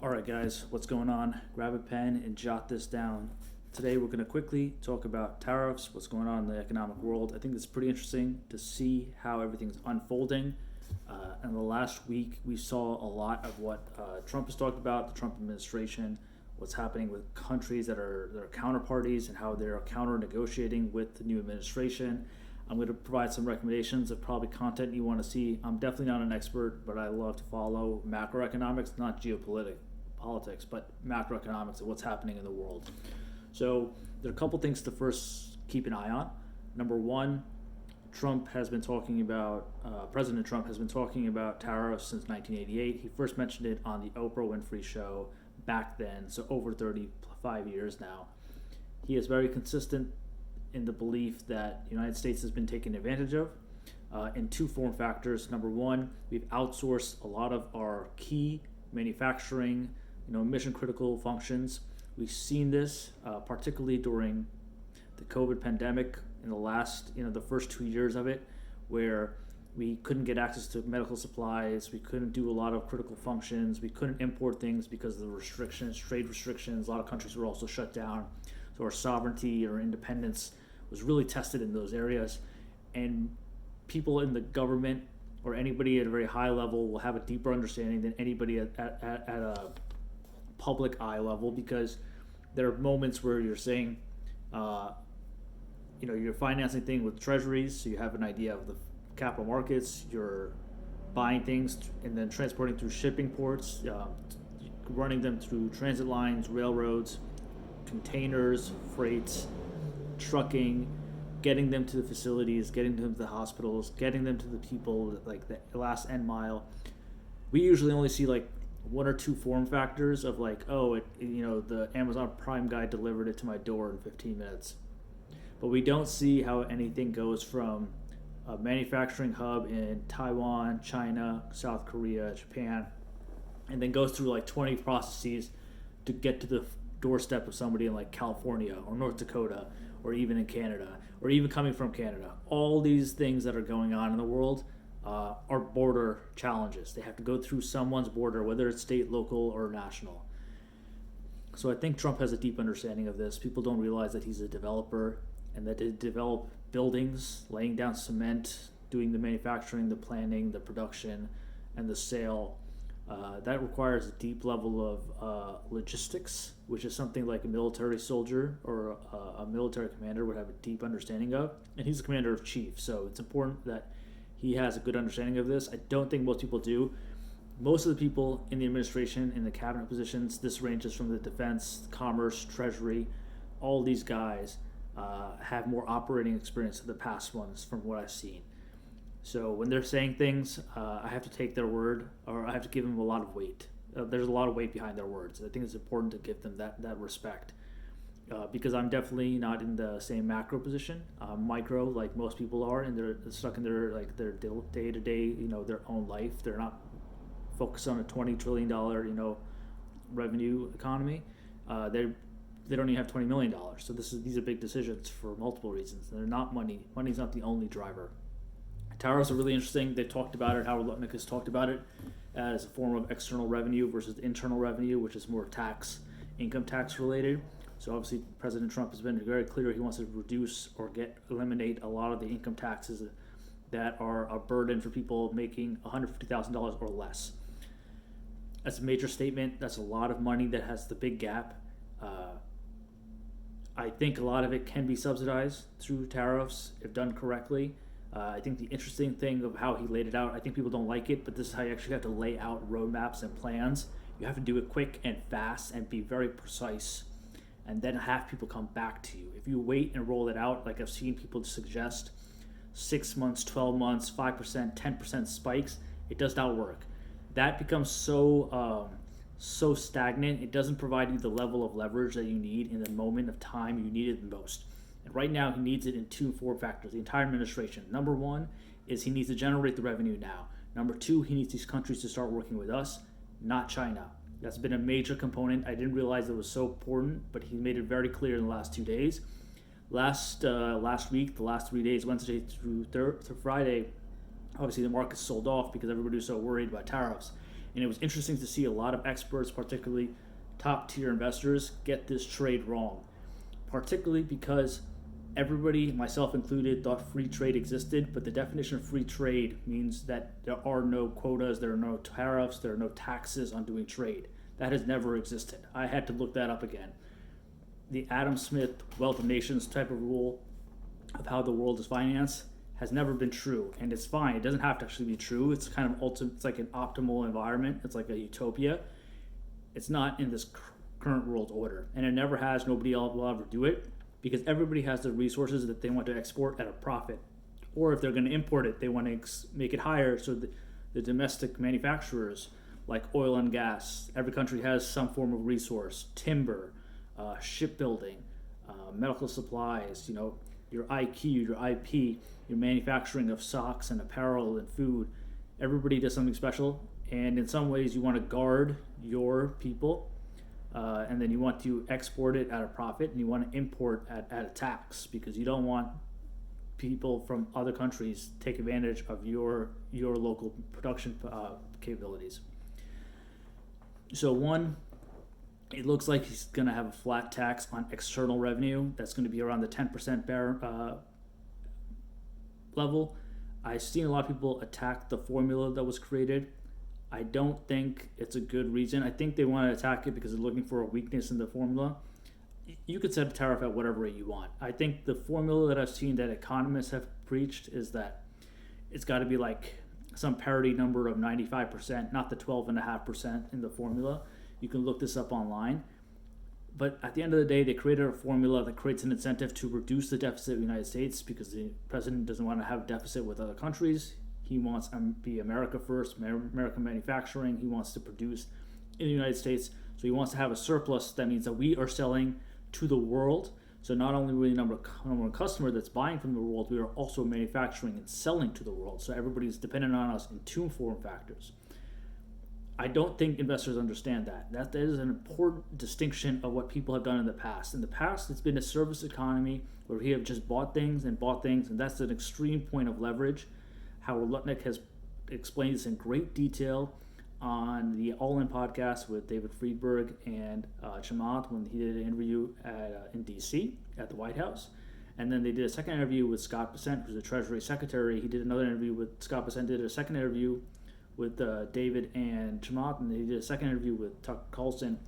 All right, guys, what's going on? Grab a pen and jot this down. Today, we're going to quickly talk about tariffs, what's going on in the economic world. I think it's pretty interesting to see how everything's unfolding. In the last week, we saw a lot of what Trump has talked about, the Trump administration, what's happening with countries that are counterparties and how they're counter-negotiating with the new administration. I'm going to provide some recommendations of probably content you want to see. I'm definitely not an expert, but I love to follow macroeconomics, not politics, but macroeconomics and what's happening in the world. So there are a couple things to first keep an eye on. Number one, President Trump has been talking about tariffs since 1988. He first mentioned it on the Oprah Winfrey Show back then, so over 35 years now. He is very consistent in the belief that the United States has been taken advantage of in two form factors. Number one, we've outsourced a lot of our key manufacturing, mission critical functions. We've seen this particularly during the COVID pandemic in the last, the first 2 years of it, where we couldn't get access to medical supplies, we couldn't do a lot of critical functions, we couldn't import things because of the restrictions, trade restrictions. A lot of countries were also shut down. So our sovereignty or independence was really tested in those areas. And people in the government or anybody at a very high level will have a deeper understanding than anybody at a public eye level, because there are moments where you're saying, you're financing things with treasuries, so you have an idea of the capital markets, you're buying things and then transporting through shipping ports, running them through transit lines, railroads, containers, freights, trucking, getting them to the facilities, getting them to the hospitals, getting them to the people, like the last end mile. We usually only see like one or two form factors of like, the Amazon Prime guy delivered it to my door in 15 minutes. But we don't see how anything goes from a manufacturing hub in Taiwan, China, South Korea, Japan, and then goes through like 20 processes to get to the doorstep of somebody in like California or North Dakota or even in Canada or even coming from Canada. All these things that are going on in the world are border challenges. They have to go through someone's border, whether it's state, local, or national. So I think Trump has a deep understanding of this. People don't realize that he's a developer and that they develop buildings, laying down cement, doing the manufacturing, the planning, the production, and the sale. That requires a deep level of logistics, which is something like a military soldier or a military commander would have a deep understanding of. And he's the commander of chief, so it's important that he has a good understanding of this. I don't think most people do. Most of the people in the administration, in the cabinet positions, this ranges from the defense, commerce, treasury, all these guys have more operating experience than the past ones from what I've seen. So when they're saying things, I have to take their word, or I have to give them a lot of weight. There's a lot of weight behind their words. I think it's important to give them that respect, because I'm definitely not in the same macro position. Micro, like most people are, and they're stuck in their day to day, their own life. They're not focused on a $20 trillion, revenue economy. They don't even have $20 million. So these are big decisions for multiple reasons. They're not money. Money's not the only driver. Tariffs are really interesting. They talked about it. Howard Lutnick has talked about it as a form of external revenue versus internal revenue, which is more income tax related. So obviously, President Trump has been very clear he wants to reduce or eliminate a lot of the income taxes that are a burden for people making $150,000 or less. That's a major statement. That's a lot of money that has the big gap. I think a lot of it can be subsidized through tariffs if done correctly. I think the interesting thing of how he laid it out, I think people don't like it, but this is how you actually have to lay out roadmaps and plans. You have to do it quick and fast and be very precise, and then have people come back to you. If you wait and roll it out, like I've seen people suggest, 6 months, 12 months, 5%, 10% spikes, it does not work. That becomes so stagnant. It doesn't provide you the level of leverage that you need in the moment of time you need it the most. And right now, he needs it in two form factors, the entire administration. Number one is he needs to generate the revenue now. Number two, he needs these countries to start working with us, not China. That's been a major component. I didn't realize it was so important, but he made it very clear in the last 2 days. Last week, the last 3 days, Wednesday through Friday, obviously the market sold off because everybody was so worried about tariffs. And it was interesting to see a lot of experts, particularly top tier investors, get this trade wrong, particularly because everybody, myself included, thought free trade existed, but the definition of free trade means that there are no quotas, there are no tariffs, there are no taxes on doing trade. That has never existed. I had to look that up again. The Adam Smith Wealth of Nations type of rule of how the world is financed has never been true, and it's fine. It doesn't have to actually be true. It's kind of ultimate. It's like an optimal environment. It's like a utopia. It's not in this current world order, and it never has. Nobody else will ever do it because everybody has the resources that they want to export at a profit, or if they're going to import it, they want to make it higher. So the domestic manufacturers, like oil and gas, every country has some form of resource, timber, shipbuilding, medical supplies. Your IQ, your IP, your manufacturing of socks and apparel and food. Everybody does something special, and in some ways you want to guard your people, and then you want to export it at a profit, and you want to import at a tax, because you don't want people from other countries take advantage of your local production capabilities. So one, it looks like he's going to have a flat tax on external revenue. That's going to be around the 10% level. I've seen a lot of people attack the formula that was created. I don't think it's a good reason. I think they want to attack it because they're looking for a weakness in the formula. You could set a tariff at whatever rate you want. I think the formula that I've seen that economists have preached is that it's got to be like some parity number of 95%, not the 12.5% in the formula. You can look this up online. But at the end of the day, they created a formula that creates an incentive to reduce the deficit of the United States, because the president doesn't want to have a deficit with other countries. He wants to be America first, American manufacturing. He wants to produce in the United States. So he wants to have a surplus. That means that we are selling to the world. So not only are we the number one customer that's buying from the world, we are also manufacturing and selling to the world. So everybody's dependent on us in two form factors. I don't think investors understand that. That is an important distinction of what people have done in the past. In the past, it's been a service economy where we have just bought things, and that's an extreme point of leverage. Howard Lutnick has explained this in great detail on the All In podcast with David Friedberg and Chamath when he did an interview in D.C. at the White House. And then they did a second interview with Scott Bessent, who's the Treasury Secretary. He did another interview with Scott Bessent, did a second interview with David and Chamath, and they did a second interview with Tucker Carlson,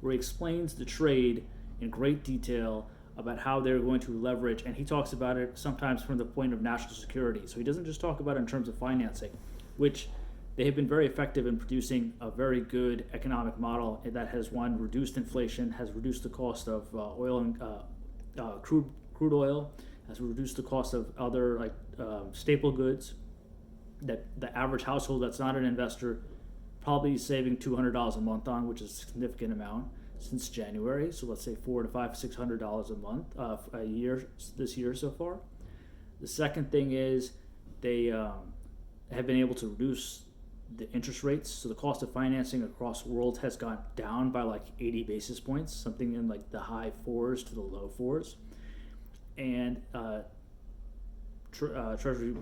where he explains the trade in great detail about how they're going to leverage, and he talks about it sometimes from the point of national security. So he doesn't just talk about it in terms of financing, which they have been very effective in producing a very good economic model that has, one, reduced inflation, has reduced the cost of oil and crude oil, has reduced the cost of other staple goods, that the average household that's not an investor probably is saving $200 a month on, which is a significant amount since January. So let's say $400 to $600 a month a year this year so far. The second thing is they have been able to reduce the interest rates. So the cost of financing across the world has gone down by like 80 basis points, something in like the high fours to the low fours. And Treasury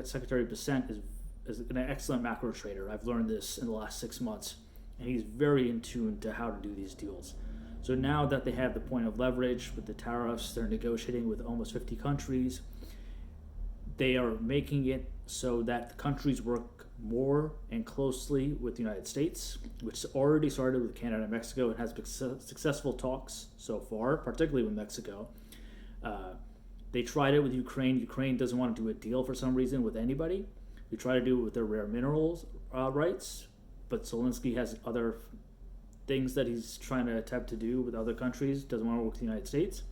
Secretary Bessent is an excellent macro trader. I've learned this in the last 6 months, and he's very in tune to how to do these deals. So now that they have the point of leverage with the tariffs, they're negotiating with almost 50 countries. They are making it so that the countries work more and closely with the United States, which already started with Canada and Mexico and has been successful talks so far, particularly with Mexico. They tried it with Ukraine. Ukraine doesn't want to do a deal for some reason with anybody. They try to do it with their rare minerals rights, but Zelensky has other things that he's trying to attempt to do with other countries. Doesn't want to work with the United States.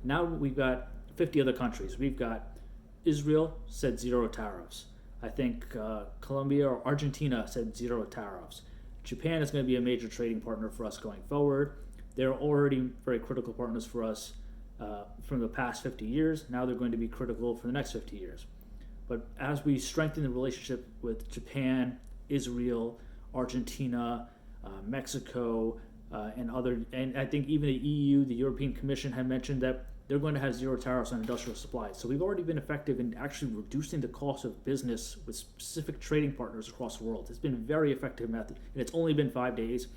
Now we've got 50 other countries. We've got Israel said 0 tariffs. I think Colombia or Argentina said 0 tariffs. Japan is going to be a major trading partner for us going forward. They're already very critical partners for us from the past 50 years. Now they're going to be critical for the next 50 years. But as we strengthen the relationship with Japan, Israel, Argentina, Mexico, and I think even the EU, the European Commission, had mentioned that they're going to have zero tariffs on industrial supplies. So we've already been effective in actually reducing the cost of business with specific trading partners across the world. It's been a very effective method, and it's only been 5 days.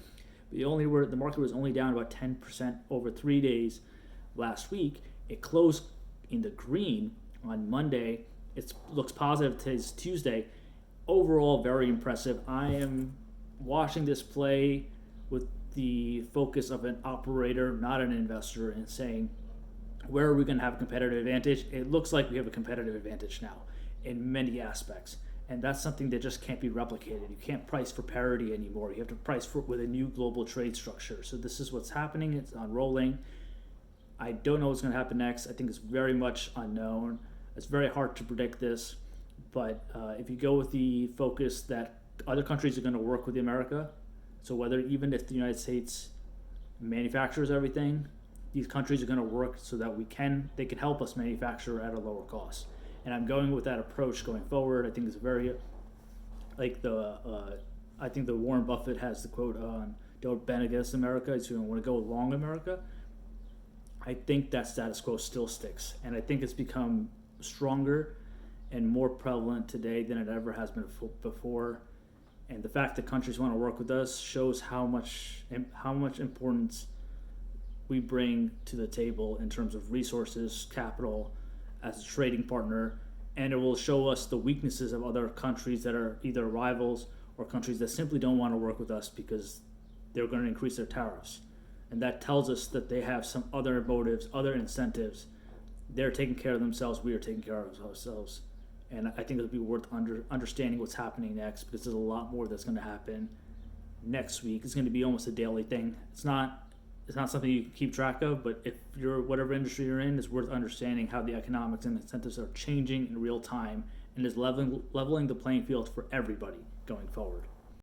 The market was only down about 10% over 3 days last week. It closed in the green on Monday. It looks positive. Today's Tuesday. Overall, very impressive. I am watching this play with the focus of an operator, not an investor, and saying, where are we going to have a competitive advantage? It looks like we have a competitive advantage now in many aspects. And that's something that just can't be replicated. You can't price for parity anymore. You have to price with a new global trade structure. So this is what's happening. It's unrolling. I don't know what's going to happen next. I think it's very much unknown. It's very hard to predict this. But if you go with the focus that other countries are going to work with America, so even if the United States manufactures everything, these countries are going to work so that they can help us manufacture at a lower cost. And I'm going with that approach going forward. I think it's very I think the Warren Buffett has the quote on "Don't bet against America." So you want to go long America. I think that status quo still sticks, and I think it's become stronger and more prevalent today than it ever has been before. And the fact that countries want to work with us shows how much importance we bring to the table in terms of resources, capital, as a trading partner, and it will show us the weaknesses of other countries that are either rivals or countries that simply don't want to work with us because they're going to increase their tariffs. And that tells us that they have some other motives, other incentives. They're taking care of themselves, we are taking care of ourselves. And I think it'll be worth understanding what's happening next, because there's a lot more that's going to happen next week. It's going to be almost a daily thing. It's not something you can keep track of, but if you're whatever industry you're in, it's worth understanding how the economics and incentives are changing in real time and is leveling the playing field for everybody going forward.